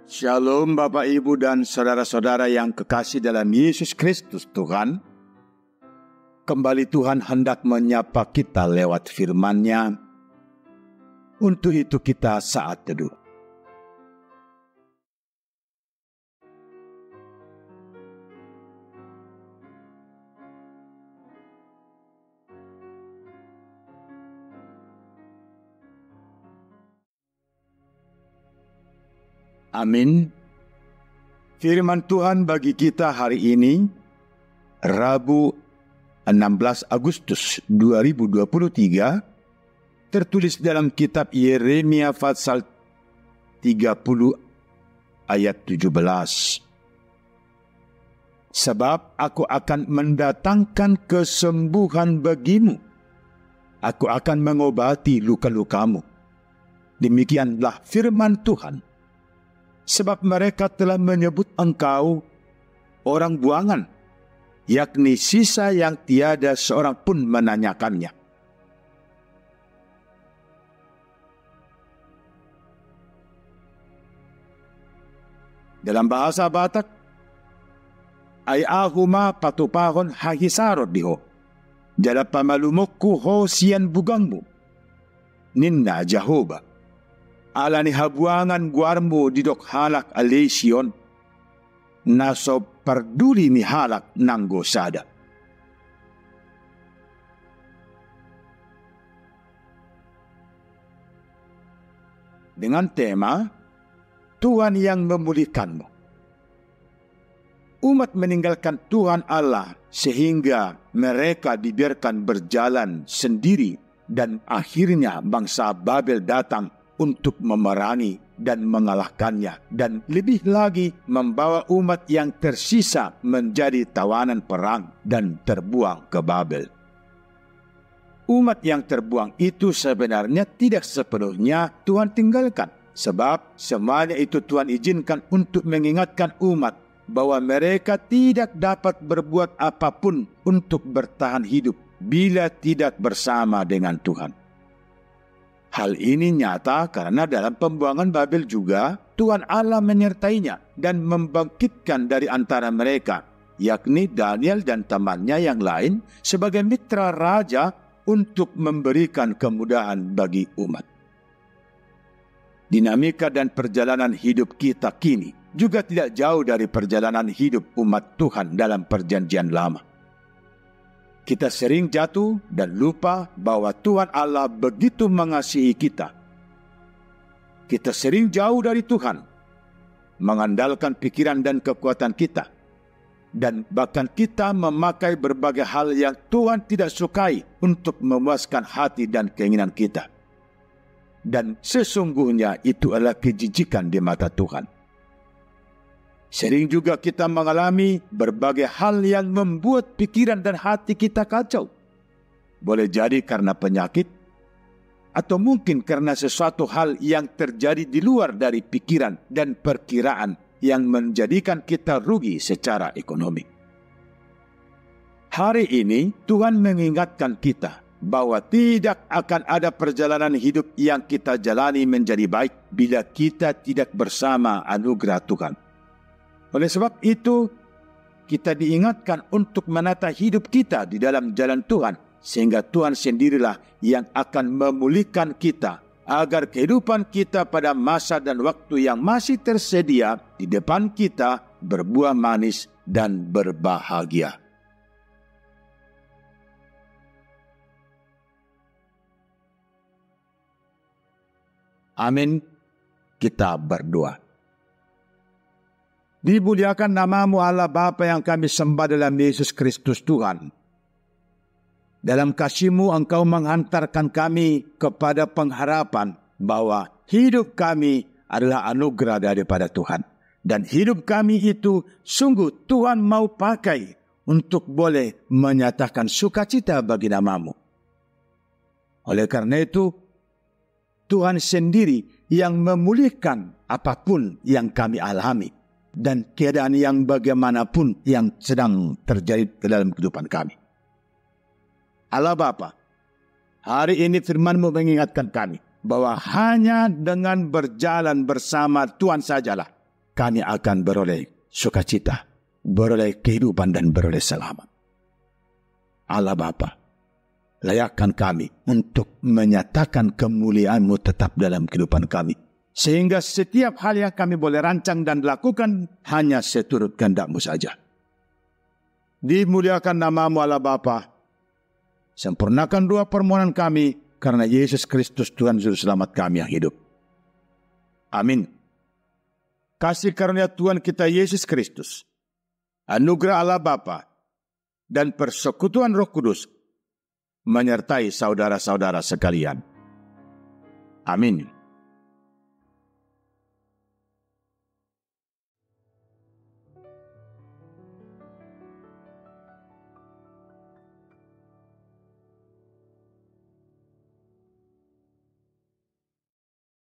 Shalom Bapak Ibu dan saudara-saudara yang kekasih dalam Yesus Kristus Tuhan. Kembali Tuhan hendak menyapa kita lewat firman-Nya. Untuk itu kita saat teduh. Amin. Firman Tuhan bagi kita hari ini, Rabu 16 Agustus 2023, tertulis dalam kitab Yeremia pasal 30 ayat 17. Sebab aku akan mendatangkan kesembuhan bagimu. Aku akan mengobati luka-lukamu. Demikianlah firman Tuhan. Sebab mereka telah menyebut engkau orang buangan, yakni sisa yang tiada seorang pun menanyakannya. Dalam bahasa Batak, ay ahuma patupahon hahisarot diho, jala pamalumokku ho siyan bugangmu, ninna Jehovah. Ala ni habuangan guarmo didok halak alesion, naso parduli ni halak nanggo sada. Dengan tema, Tuhan yang memulihkanmu. Umat meninggalkan Tuhan Allah sehingga mereka dibiarkan berjalan sendiri dan akhirnya bangsa Babel datang untuk memerangi dan mengalahkannya, dan lebih lagi membawa umat yang tersisa menjadi tawanan perang dan terbuang ke Babel. Umat yang terbuang itu sebenarnya tidak sepenuhnya Tuhan tinggalkan, sebab semuanya itu Tuhan izinkan untuk mengingatkan umat bahwa mereka tidak dapat berbuat apapun untuk bertahan hidup bila tidak bersama dengan Tuhan. Hal ini nyata karena dalam pembuangan Babel juga Tuhan Allah menyertainya dan membangkitkan dari antara mereka, yakni Daniel dan temannya yang lain sebagai mitra raja untuk memberikan kemudahan bagi umat. Dinamika dan perjalanan hidup kita kini juga tidak jauh dari perjalanan hidup umat Tuhan dalam perjanjian lama. Kita sering jatuh dan lupa bahwa Tuhan Allah begitu mengasihi kita. Kita sering jauh dari Tuhan, mengandalkan pikiran dan kekuatan kita, dan bahkan kita memakai berbagai hal yang Tuhan tidak sukai untuk memuaskan hati dan keinginan kita. Dan sesungguhnya itu adalah kejijikan di mata Tuhan. Sering juga kita mengalami berbagai hal yang membuat pikiran dan hati kita kacau. Boleh jadi karena penyakit, atau mungkin karena sesuatu hal yang terjadi di luar dari pikiran dan perkiraan yang menjadikan kita rugi secara ekonomi. Hari ini Tuhan mengingatkan kita bahwa tidak akan ada perjalanan hidup yang kita jalani menjadi baik bila kita tidak bersama anugerah Tuhan. Oleh sebab itu, kita diingatkan untuk menata hidup kita di dalam jalan Tuhan, sehingga Tuhan sendirilah yang akan memulihkan kita, agar kehidupan kita pada masa dan waktu yang masih tersedia di depan kita berbuah manis dan berbahagia. Amin. Kita berdoa. Dimuliakan namamu Allah Bapa yang kami sembah dalam Yesus Kristus Tuhan. Dalam kasih-Mu Engkau menghantarkan kami kepada pengharapan bahwa hidup kami adalah anugerah daripada Tuhan. Dan hidup kami itu sungguh Tuhan mau pakai untuk boleh menyatakan sukacita bagi namamu. Oleh karena itu, Tuhan sendiri yang memulihkan apapun yang kami alami dan keadaan yang bagaimanapun yang sedang terjadi dalam kehidupan kami. Allah Bapa, hari ini firman-Mu mengingatkan kami bahwa hanya dengan berjalan bersama Tuhan sajalah kami akan beroleh sukacita, beroleh kehidupan dan beroleh selamat. Allah Bapa, layakkan kami untuk menyatakan kemuliaan-Mu tetap dalam kehidupan kami. Sehingga setiap hal yang kami boleh rancang dan lakukan hanya seturut kehendak-Mu saja. Dimuliakan nama-Mu Allah Bapa. Sempurnakan doa permohonan kami karena Yesus Kristus Tuhan Juru Selamat kami yang hidup. Amin. Kasih karunia Tuhan kita Yesus Kristus, anugerah Allah Bapa, dan persekutuan Roh Kudus menyertai saudara-saudara sekalian. Amin.